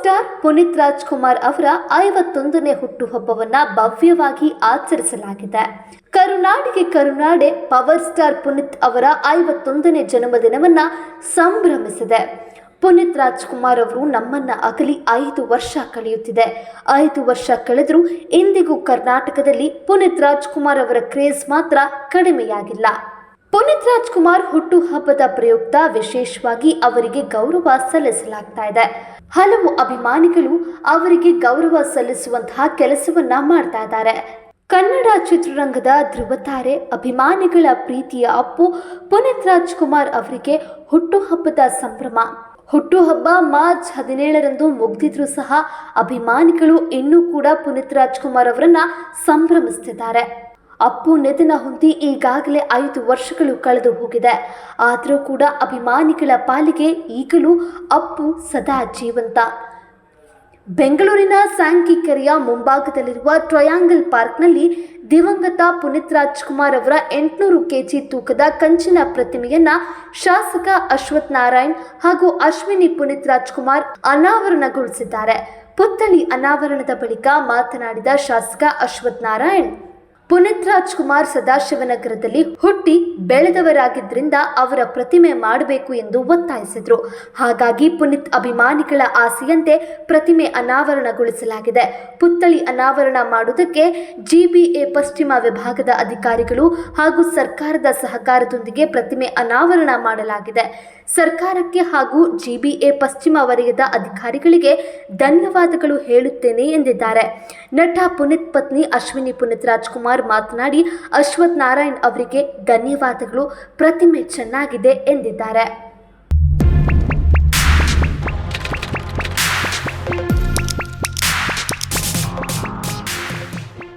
Star Puneeth Rajkumar ಅವರ 51ನೇ ಹುಟ್ಟುಹಬ್ಬವನ್ನ ಭವ್ಯವಾಗಿ ಆಚರಿಸಲಾಗಿದೆ. ಕರುನಾಡಿಗೆ ಕರುನಾಡೆ power star Puneeth ಅವರ 51ನೇ ಜನ್ಮದಿನವನ್ನ ಸಂಭ್ರಮಿಸಿದೆ. ಪುನೀತ್ ರಾಜ್ಕುಮಾರ್ ಅವರು ನಮ್ಮನ್ನ ಅಗಲಿ 5 ವರ್ಷ ಕಳೆಯುತ್ತಿದೆ. 5 ವರ್ಷ ಕಳೆದರೂ ಇಂದಿಗೂ ಕರ್ನಾಟಕದಲ್ಲಿ ಪುನೀತ್ ರಾಜ್ಕುಮಾರ್ ಅವರ ಕ್ರೇಜ್ ಮಾತ್ರ ಕಡಿಮೆಯಾಗಿಲ್ಲ. ಪುನೀತ್ ರಾಜ್ಕುಮಾರ್ ಹುಟ್ಟುಹಬ್ಬದ ಪ್ರಯುಕ್ತ ವಿಶೇಷವಾಗಿ ಅವರಿಗೆ ಗೌರವ ಸಲ್ಲಿಸಲಾಗ್ತಾ ಇದೆ. ಹಲವು ಅಭಿಮಾನಿಗಳು ಅವರಿಗೆ ಗೌರವ ಸಲ್ಲಿಸುವಂತಹ ಕೆಲಸವನ್ನ ಮಾಡ್ತಾ ಇದ್ದಾರೆ. ಕನ್ನಡ ಚಿತ್ರರಂಗದ ಧ್ರುವತಾರೆ, ಅಭಿಮಾನಿಗಳ ಪ್ರೀತಿಯ ಅಪ್ಪು ಪುನೀತ್ ರಾಜ್ಕುಮಾರ್ ಅವರಿಗೆ ಹುಟ್ಟುಹಬ್ಬದ ಸಂಭ್ರಮ. ಹುಟ್ಟುಹಬ್ಬ ಮಾರ್ಚ್ 17ರಂದು ಮುಗಿದಿದ್ರೂ ಸಹ ಅಭಿಮಾನಿಗಳು ಇನ್ನೂ ಕೂಡ ಪುನೀತ್ ರಾಜ್ಕುಮಾರ್ ಅವರನ್ನ ಸಂಭ್ರಮಿಸುತ್ತಿದ್ದಾರೆ. ಅಪ್ಪು ನಿಧನ ಹೊಂದಿ ಈಗಾಗಲೇ 5 ವರ್ಷಗಳು ಕಳೆದು ಹೋಗಿದೆ. ಆದರೂ ಕೂಡ ಅಭಿಮಾನಿಗಳ ಪಾಲಿಗೆ ಈಗಲೂ ಅಪ್ಪು ಸದಾ ಜೀವಂತ. ಬೆಂಗಳೂರಿನ ಸ್ಯಾಂಕಿ ಕೆರೆಯ ಮುಂಭಾಗದಲ್ಲಿರುವ ಟ್ರಯಾಂಗಲ್ ಪಾರ್ಕ್ನಲ್ಲಿ ದಿವಂಗತ ಪುನೀತ್ ರಾಜ್ಕುಮಾರ್ ಅವರ 800 ಕೆಜಿ ತೂಕದ ಕಂಚಿನ ಪ್ರತಿಮೆಯನ್ನ ಶಾಸಕ ಅಶ್ವಥ್ ನಾರಾಯಣ್ ಹಾಗೂ ಅಶ್ವಿನಿ ಪುನೀತ್ ರಾಜ್ಕುಮಾರ್ ಅನಾವರಣಗೊಳಿಸಿದ್ದಾರೆ. ಪುತ್ಥಳಿ ಅನಾವರಣದ ಬಳಿಕ ಮಾತನಾಡಿದ ಶಾಸಕ ಅಶ್ವಥ್ ನಾರಾಯಣ್, ಪುನೀತ್ ರಾಜ್ಕುಮಾರ್ ಸದಾಶಿವನಗರದಲ್ಲಿ ಹುಟ್ಟಿ ಬೆಳೆದವರಾಗಿದ್ದರಿಂದ ಅವರ ಪ್ರತಿಮೆ ಮಾಡಬೇಕು ಎಂದು ಒತ್ತಾಯಿಸಿದರು. ಹಾಗಾಗಿ ಪುನೀತ್ ಅಭಿಮಾನಿಗಳ ಆಸೆಯಂತೆ ಪ್ರತಿಮೆ ಅನಾವರಣಗೊಳಿಸಲಾಗಿದೆ. ಪುತ್ಥಳಿ ಅನಾವರಣ ಮಾಡುವುದಕ್ಕೆ ಜಿಬಿಎ ಪಶ್ಚಿಮ ವಿಭಾಗದ ಅಧಿಕಾರಿಗಳು ಹಾಗೂ ಸರ್ಕಾರದ ಸಹಕಾರದೊಂದಿಗೆ ಪ್ರತಿಮೆ ಅನಾವರಣ ಮಾಡಲಾಗಿದೆ. ಸರ್ಕಾರಕ್ಕೆ ಹಾಗೂ ಜಿಬಿಎ ಪಶ್ಚಿಮ ವಲಯದ ಅಧಿಕಾರಿಗಳಿಗೆ ಧನ್ಯವಾದಗಳು ಹೇಳುತ್ತೇನೆ ಎಂದಿದ್ದಾರೆ. ನಟ ಪುನೀತ್ ಪತ್ನಿ ಅಶ್ವಿನಿ ಪುನೀತ್ ರಾಜ್ಕುಮಾರ್ ಮಾತನಾಡಿ, ಅಶ್ವಥ್ ನಾರಾಯಣ್ ಅವರಿಗೆ ಧನ್ಯವಾದಗಳು, ಪ್ರತಿಮೆ ಚೆನ್ನಾಗಿದೆ ಎಂದಿದ್ದಾರೆ.